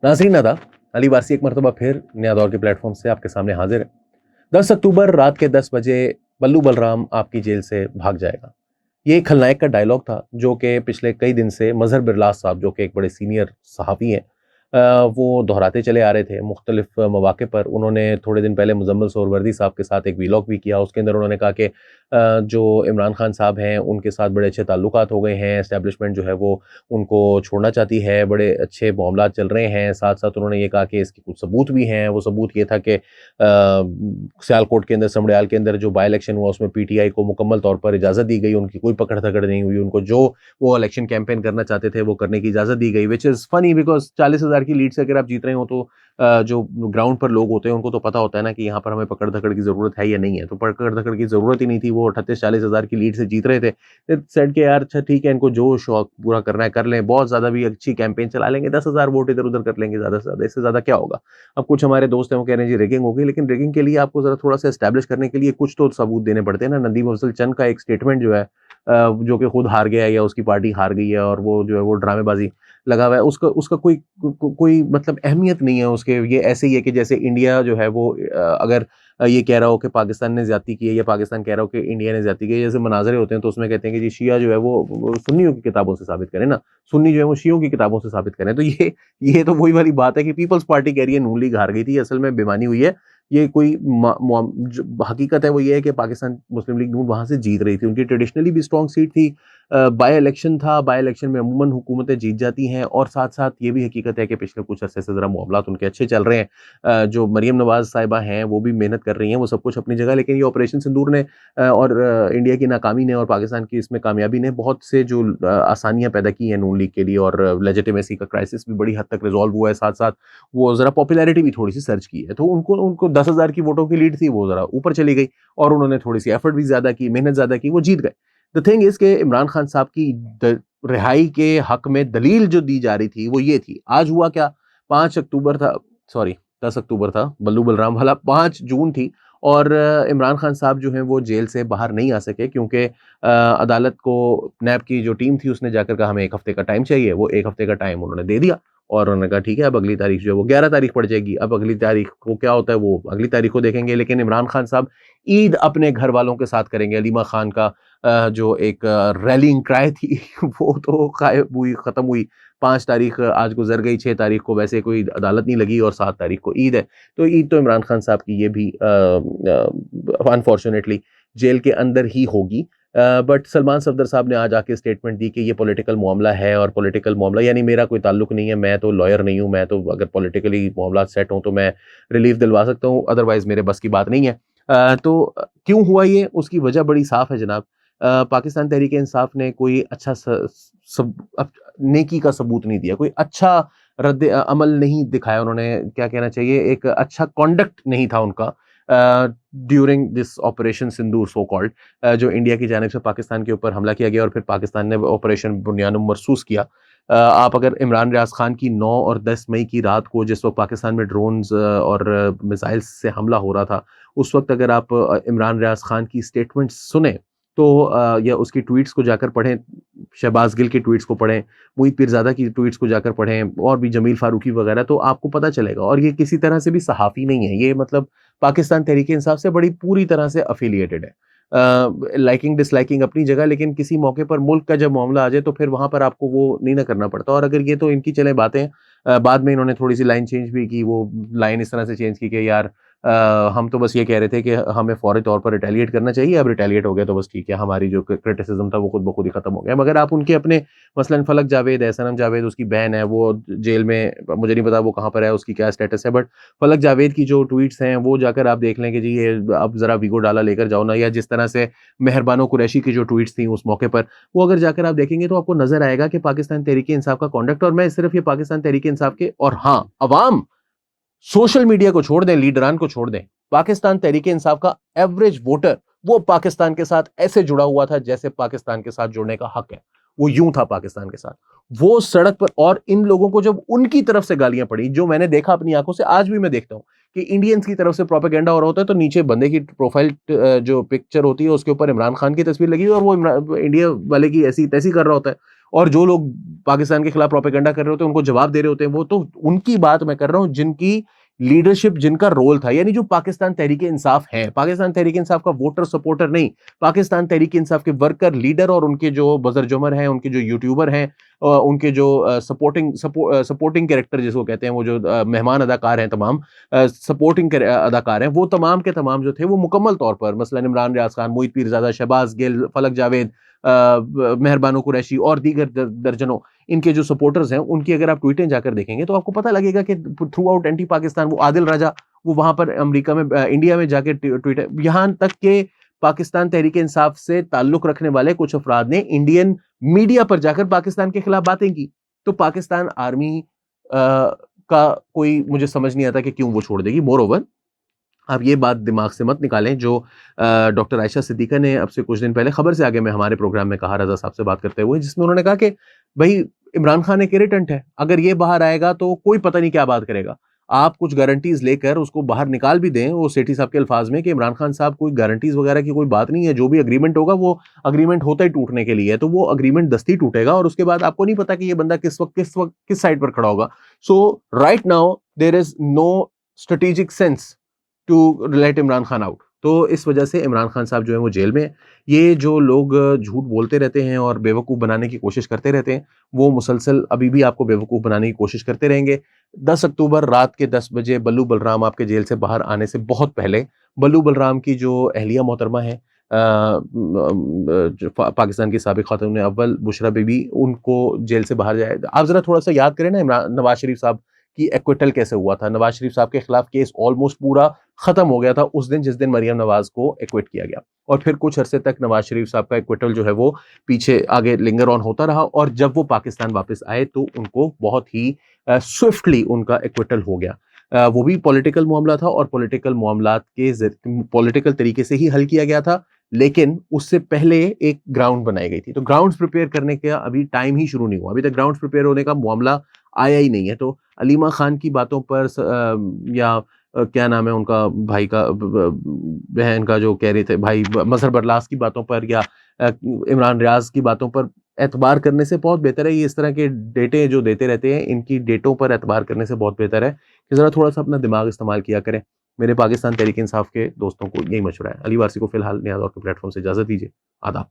नाज़रीन आदाब, अली वारसी एक मरतबा फिर नया दौर के प्लेटफॉर्म से आपके सामने हाजिर है। 10 अक्टूबर रात के 10 बजे बल्लू बलराम आपकी जेल से भाग जाएगा। ये एक खलनायक का डायलॉग था जो कि पिछले कई दिन से मजहर बिरलास साहब, जो कि एक बड़े सीनियर सहाफ़ी हैं, वो दोहराते चले आ रहे थे मुख्तलिफ मौके पर। उन्होंने थोड़े दिन पहले मुजम्मिल सोहरवर्दी साहब के साथ एक वीलॉग भी किया। उसके अंदर उन्होंने कहा कि जो इमरान खान साहब हैं उनके साथ बड़े अच्छे ताल्लुकात हो गए हैं, एस्टेब्लिशमेंट जो है वो उनको छोड़ना चाहती है, बड़े अच्छे मामलात चल रहे हैं। साथ साथ उन्होंने ये कहा कि इसके कुछ सबूत भी हैं। वो सबूत ये था कि सियालकोट के अंदर, समड़ियाल के अंदर जो बाई इलेक्शन हुआ उसमें पीटीआई को मुकम्मल तौर पर इजाज़त दी गई, उनकी कोई पकड़ धकड़ नहीं हुई, उनको जो वो इलेक्शन कैंपेन करना चाहते थे वो करने की इजाज़त दी गई। विच इज़ फनी बिकॉज 40,000 की लीड से अगर आप जीत रहे हो तो जो ग्राउंड पर लोग होते हैं उनको तो पता होता है ना कि यहाँ पर हमें पकड़ धकड़ की ज़रूरत है या नहीं है। तो पकड़ धकड़ की ज़रूरत ही नहीं थी, वो 38-40,000 की लीड से जीत रहे थे। सेट के यार अच्छा ठीक है, इनको जो शौक पूरा करना है कर लें, बहुत ज़्यादा भी अच्छी कैंपेन चला लेंगे, 10,000 वोट इधर उधर कर लेंगे, ज़्यादा से ज़्यादा, इससे ज़्यादा क्या होगा। अब कुछ हमारे दोस्त हैं वो कह रहे हैं जी रिगिंग होगी, लेकिन रिगिंग के लिए आपको ज़रा थोड़ा सा एस्टैब्लिश करने के लिए कुछ तो सबूत देने पड़ते हैं ना। नदीम अफजल चंद का एक स्टेटमेंट जो है जो कि खुद हार गया है या उसकी पार्टी हार गई है और वो जो है वो ड्रामेबाजी लगा हुआ है, उसका उसका कोई मतलब अहमियत नहीं है उसके। ये ऐसे ही है कि जैसे इंडिया जो है वो अगर ये कह रहा हो कि पाकिस्तान ने ज्यादती की है या पाकिस्तान कह रहा हो कि इंडिया ने ज्यादती की है, जैसे मनाजरे होते हैं तो उसमें कहते हैं कि जी शिया जो है वो सुन्नियों की किताबों से साबित करें ना, सुन्नी जो है वो शियों की किताबों से साबित करें। तो ये तो वही वाली बात है कि पीपल्स पार्टी कह रही है नून लीग हार गई थी, असल में बेईमानी हुई है। ये कोई जो हकीकत है वो ये है कि पाकिस्तान मुस्लिम लीग नून वहां से जीत रही थी, उनकी ट्रेडिशनली भी स्ट्रॉन्ग सीट थी। बाय इलेक्शन था, बाय इलेक्शन में अमूमन हुकूमतें जीत जाती हैं। और साथ साथ ये भी हकीकत है कि पिछले कुछ अरसे से ज़रा मामलात उनके अच्छे चल रहे हैं। जो मरीम नवाज साहिबा हैं वो भी मेहनत कर रही हैं, वो सब कुछ अपनी जगह। लेकिन ये ऑपरेशन सिंदूर ने और इंडिया की नाकामी ने और पाकिस्तान की इसमें कामयाबी ने बहुत से जो आसानियां पैदा की हैं नून लीग के लिए, और लेजिटिमेसी का क्राइसिस भी बड़ी हद तक रिजॉल्व हुआ है। साथ साथ वो ज़रा पॉपुलैरिटी भी थोड़ी सी सर्च की है, तो उनको उनको 10,000 की वोटों की लीड थी, वो ज़रा ऊपर चली गई और उन्होंने थोड़ी सी एफर्ट भी ज़्यादा की, मेहनत ज़्यादा की, वो जीत गए। द थिंग इज के इमरान खान साहब की रिहाई के हक में दलील जो दी जा रही थी वो ये थी। आज हुआ क्या, 5 अक्टूबर था, सॉरी 10 अक्टूबर था, बल्लू बलराम वाला 5 जून थी। और इमरान खान साहब जो हैं वो जेल से बाहर नहीं आ सके क्योंकि अदालत को नैब की जो टीम थी उसने जाकर कहा हमें 1 हफ्ते का टाइम चाहिए। वो 1 हफ्ते का टाइम उन्होंने दे दिया और उन्होंने कहा ठीक है, अब अगली तारीख जो है वो 11 तारीख पड़ जाएगी। अब अगली तारीख को क्या होता है वो अगली तारीख को देखेंगे। लेकिन इमरान खान साहब ईद अपने घर वालों के साथ करेंगे। अलीमा खान का जो एक रैलिंग क्राई थी वो तो गायब हुई, खत्म हुई। 5 तारीख आज गुजर गई, 6 तारीख को वैसे कोई अदालत नहीं लगी और 7 तारीख को ईद है। तो ईद तो इमरान खान साहब की ये भी अनफॉर्चुनेटली जेल के अंदर ही होगी। बट सलमान सफदर साहब ने आज आके स्टेटमेंट दी कि ये पॉलिटिकल मामला है, और पॉलिटिकल मामला यानी मेरा कोई ताल्लुक नहीं है, मैं तो लॉयर नहीं हूँ, मैं तो अगर पॉलिटिकली मामला सेट हों तो मैं रिलीफ दिलवा सकता हूँ, अदरवाइज मेरे बस की बात नहीं है। तो क्यों हुआ ये, उसकी वजह बड़ी साफ है जनाब। पाकिस्तान तहरीक इंसाफ ने कोई अच्छा नेकी का सबूत नहीं दिया, कोई अच्छा रद्द अमल नहीं दिखाया। उन्होंने क्या कहना चाहिए, एक अच्छा कॉन्डक्ट नहीं था उनका during this operation Sindoor so called, जो इंडिया की जानिब से पाकिस्तान के ऊपर हमला किया गया और फिर पाकिस्तान ने ऑपरेशन बुनियाद मरसूस किया। आप अगर इमरान रियाज खान की 9 और 10 मई की रात को, जिस वक्त पाकिस्तान में ड्रोन्स और मिसाइल्स से हमला हो रहा था, उस वक्त अगर आप इमरान रियाज खान की स्टेटमेंट सुने तो या उसकी ट्वीट्स को जाकर पढ़ें, शहबाज गिल की ट्वीट्स को पढ़ें, मुईद पीरजादा की ट्वीट्स को जाकर पढ़ें, और भी जमील फारूकी वगैरह, तो आपको पता चलेगा। और ये किसी तरह से भी सहाफ़ी नहीं है, ये मतलब पाकिस्तान तहरीक इंसाफ से बड़ी पूरी तरह से अफिलिएटेड है। लाइकिंग डिसलाइकिंग अपनी जगह, लेकिन किसी मौके पर मुल्क का जब मामला आ जाए तो फिर वहां पर आपको वो नहीं ना करना पड़ता। और अगर ये तो इनकी चले बातें, बाद में इन्होंने थोड़ी सी लाइन चेंज भी की। वो लाइन इस तरह से चेंज की कि यार हम तो बस ये कह रहे थे कि हमें फौरी तौर पर रिटेलिएट करना चाहिए, अब रिटेलिएट हो गया तो बस ठीक है, हमारी जो क्रिटिसिज्म था वो खुद ब खुद ही खत्म हो गया। मगर आप उनके अपने मसलन फलक जावेद, एहसनम जावेद, उसकी बहन है, वो जेल में, मुझे नहीं पता वो कहाँ पर है, उसकी क्या स्टेटस है, बट फलक जावेद की जो ट्वीट्स हैं वो जाकर आप देख लें कि जी ये अब जरा वीगो डाला लेकर जाओ ना, या जिस तरह से मेहरबानो कुरैशी की जो ट्वीट्स थी उस मौके पर, वो अगर जाकर आप देखेंगे तो आपको नजर आएगा कि पाकिस्तान तहरीक इंसाफ का कॉन्डक्ट, और मैं सिर्फ ये पाकिस्तान तहरीक इंसाफ के, और हाँ अवाम, सोशल मीडिया को छोड़ दें, लीडरान को छोड़ दें, पाकिस्तान तहरीक इंसाफ का एवरेज वोटर वो पाकिस्तान के साथ ऐसे जुड़ा हुआ था जैसे पाकिस्तान के साथ जुड़ने का हक है, वो यूं था पाकिस्तान के साथ। वो सड़क पर, और इन लोगों को जब उनकी तरफ से गालियां पड़ी, जो मैंने देखा अपनी आंखों से, आज भी मैं देखता हूं कि इंडियंस की तरफ से प्रोपेगेंडा हो रहा होता है तो नीचे बंदे की प्रोफाइल जो पिक्चर होती है उसके ऊपर इमरान खान की तस्वीर लगी हुई और वो इंडिया वाले की ऐसी तैसी कर रहा होता है। और जो लोग पाकिस्तान के खिलाफ प्रोपेगेंडा कर रहे होते हैं उनको जवाब दे रहे होते हैं, वो तो उनकी बात मैं कर रहा हूं जिनकी लीडरशिप, जिनका रोल था, यानी जो पाकिस्तान तहरीक इंसाफ है, पाकिस्तान तहरीक इंसाफ का वोटर सपोर्टर नहीं, पाकिस्तान तहरीक इंसाफ के वर्कर, लीडर और उनके जो बजर जुमर हैं, उनके जो यूट्यूबर हैं, उनके जो सपोर्टिंग कैरेक्टर जिसको कहते हैं, वो जो मेहमान अदाकार हैं, तमाम सपोर्टिंग अदाकार हैं, वो तमाम के तमाम जो थे वो मुकम्मल तौर पर, मसलन इमरान रियाज खान, मोहित पीरजादा, शहबाज गिल, फलक जावेद, मेहरबानो कुरैशी और दीगर दर्जनों इनके जो सपोर्टर्स हैं, उनकी अगर आप ट्वीटें जाकर देखेंगे तो आपको पता लगेगा कि थ्रू आउट एंटी पाकिस्तान, वो आदिल राजा, वो वहां पर अमेरिका में, इंडिया में जाके ट्वीट, यहां तक के पाकिस्तान तहरीक इंसाफ से ताल्लुक रखने वाले कुछ अफराद ने इंडियन मीडिया पर जाकर पाकिस्तान के खिलाफ बातें की। तो पाकिस्तान आर्मी का कोई मुझे समझ नहीं आता कि क्यों वो छोड़ देगी। मोर ओवर, आप ये बात दिमाग से मत निकालें जो डॉक्टर आयशा सिद्दीका ने अब से कुछ दिन पहले खबर से आगे में हमारे प्रोग्राम में कहा, रजा साहब से बात करते हुए, जिसमें उन्होंने कहा कि भाई इमरान खान एक इरिटेंट है, अगर ये बाहर आएगा तो कोई पता नहीं क्या बात करेगा। आप कुछ गारंटीज लेकर उसको बाहर निकाल भी दें, वो सेठी साहब के अल्फाज में, कि इमरान खान साहब कोई गारंटीज वगैरह की कोई बात नहीं है, जो भी अग्रीमेंट होगा वो अग्रीमेंट होता ही टूटने के लिए है, तो वो अग्रीमेंट दस्ती टूटेगा और उसके बाद आपको नहीं पता कि ये बंदा किस वक्त किस साइड पर खड़ा होगा। So right now there is no strategic sense to let Imran Khan out. तो इस वजह से इमरान खान साहब जो है वो जेल में है। ये जो लोग झूठ बोलते रहते हैं और बेवकूफ़ बनाने की कोशिश करते रहते हैं, वो मुसलसल अभी भी आपको बेवकूफ़ बनाने की कोशिश करते रहेंगे। 10 अक्टूबर रात के 10 बजे बल्लू बलराम आपके जेल से बाहर आने से बहुत पहले, बल्लू बलराम की जो अहलिया मोहतरमा है, पाकिस्तान की साबिक खातून अव्वल बुशरा बीबी, उनको जेल से बाहर जाए। आप ज़रा थोड़ा सा याद करें ना, इमरान नवाज शरीफ साहब कि एक्विटल कैसे हुआ था। नवाज शरीफ साहब के खिलाफ केस ऑलमोस्ट पूरा खत्म हो गया था उस दिन, जिस दिन मरियम नवाज को एक्विट किया गया, और फिर कुछ अरसे तक नवाज शरीफ साहब का एक्विटल जो है वो पीछे आगे लिंगर ऑन होता रहा, और जब वो पाकिस्तान वापस आए तो उनको बहुत ही स्विफ्टली उनका एक्विटल हो गया। वो भी पॉलिटिकल मामला था और पॉलिटिकल मामलात के पॉलिटिकल तरीके से ही हल किया गया था, लेकिन उससे पहले एक ग्राउंड बनाई गई थी। तो ग्राउंड्स प्रिपेयर करने का अभी टाइम ही शुरू नहीं हुआ, अभी तक ग्राउंड्स प्रिपेयर होने का मामला आया ही नहीं है। तो अलीमा खान की बातों पर या क्या नाम है उनका भाई का, बहन का, जो कह रहे थे भाई मजहर बरलास की बातों पर, या इमरान रियाज की बातों पर एतबार करने से बहुत बेहतर है, ये इस तरह के डेटे जो देते रहते हैं, इनकी डेटों पर एतबार करने से बहुत बेहतर है कि ज़रा थोड़ा सा अपना दिमाग इस्तेमाल किया करें। मेरे पाकिस्तान तहरीक इंसाफ के दोस्तों को यही मशवरा है। अली वारसी को फिलहाल नया दौर के प्लेटफॉर्म से इजाज़त दीजिए। आदाब।